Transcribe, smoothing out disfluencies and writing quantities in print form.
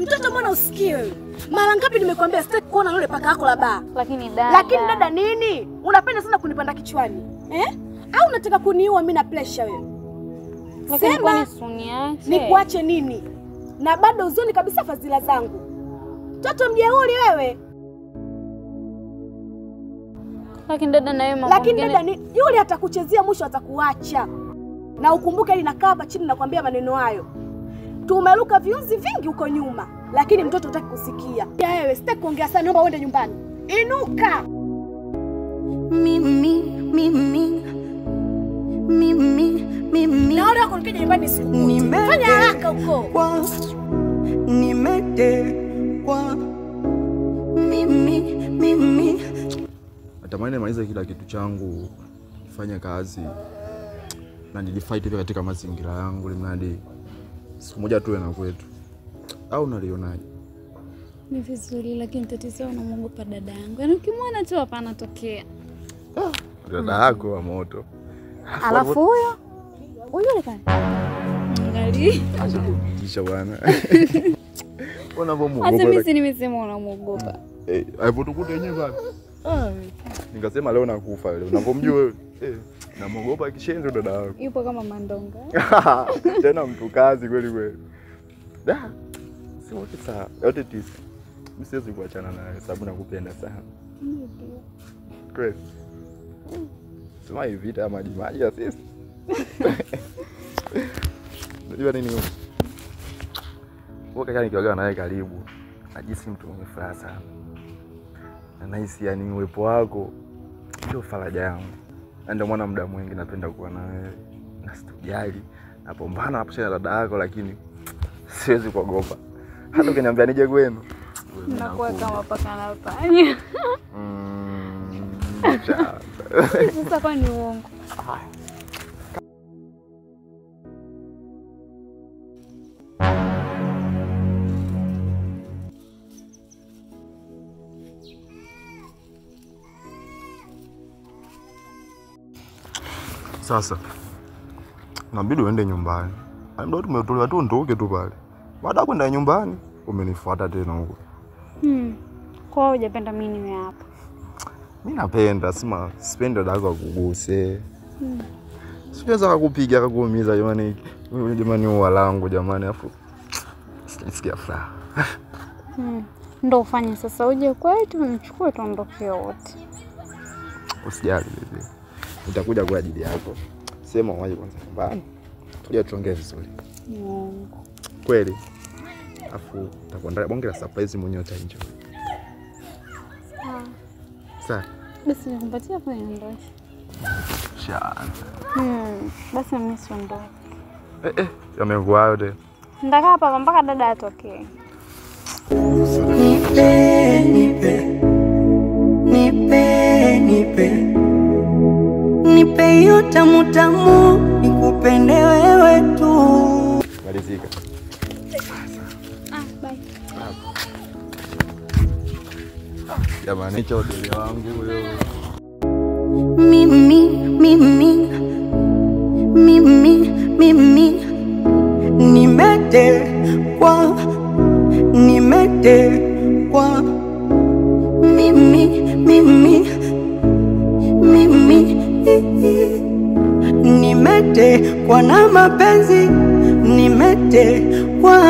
Mtoto mbona usikie wewe? Mara ngapi nimekuambia sitaki kuona yule paka yako la baa. Lakini dada. Lakini dada nini? Unapenda sana kunipanda kichwani. Au unataka kuniua mimi na pressure wewe? Sema nisuniache. Nikuache nini? Na bado uzoni kabisa fadhila zangu. Mtoto mjeuri wewe. Lakini dada na wewe mambo. Lakini dada ni yule atakuchezea mwisho atakuacha. Na ukumbuke ili nakaa hapa chini nakwambia maneno hayo. Tumeruka viunzi vingi huko nyuma, lakini mtoto hutaki kusikia. Ya wewe sitaki kuongea sana, naomba uende nyumbani. Inuka. Mimi. Naona uko nikija nyumbani siku. Fanya haraka huko. Nimetekwa. Mimi. Natamani nimalize kila kitu changu, nifanye kazi na nilifight hivi katika mazingira yangu limradi siku moja tuwe na kwetu. Au unalionaje? Ni vizuri lakini tatizo unamuogopa dada yangu. Yaani ukimwona tu hapa anatokea. Dada yako wa moto. Alafu huyo yule pale. Angalia. Kisha bwana. Unamuogopa. Hata mimi nimesema unamuogopa. Hapo tukute yenyewe bwana. Nikasema leo nakufa leo. Unapomjua wewe. Namuogopa kishenzo dada yako. Yupo kama mandonga. Tena mtu kazi kweli kweli. Da. Si wote sawa. Yote tisa. Mimi siwezi kuachana naye sababu nakupenda sana. Ndio. Kweli. Sema hivi vita maji ya sisi. Unajua nini huko? Kaka nikiwaga naye karibu. Najisi mtu mwenye furaha sana. Na nahisi yani uwepo wako ndio faraja yangu. Ndio maana muda mwingi napenda kuwa na wewe. Na situjali. Napambana hapo na dada yako lakini siwezi kuogopa. Hata ukiniambia nije kwenu. Nakuwa kama paka na panya. Sasa kwa ni uongo. Sasa nabidi uende nyumbani. Ndio tumetolewa tu ndoke tu pale. Baada ya kwenda nyumbani umenifuata tena huko. Kwa hiyo hujapenda mimi niwe hapa. Mimi napenda, sipendi dada yako kuguse. Siweza kukupiga kukuumiza jamani. Jamani walangu jamani afu. Sisikia furaha. Ndio ufanye sasa uje kwetu nichukue tuondoke wote. Usijali bibi. Nitakuja kwa ajili yako. Sema waje kwanza nyumbani. Tuje tuongee vizuri. Mungu. Kweli. Afu nitakuandalia bonge la surprise mwenyewe utaenjoy. Sawa. Basi nikupatia hapo ndio. Shana. Basi mimi siondoke. Yamekuwa yote. Ndaka hapa mpaka dada atokee. Nipe hiyo tamu nikupende wewe tu. Malizika. Bye. Jamani chodele wangu huyo. Mimi nimetekwa. Nimetekwa na mapenzi, nimetekwa.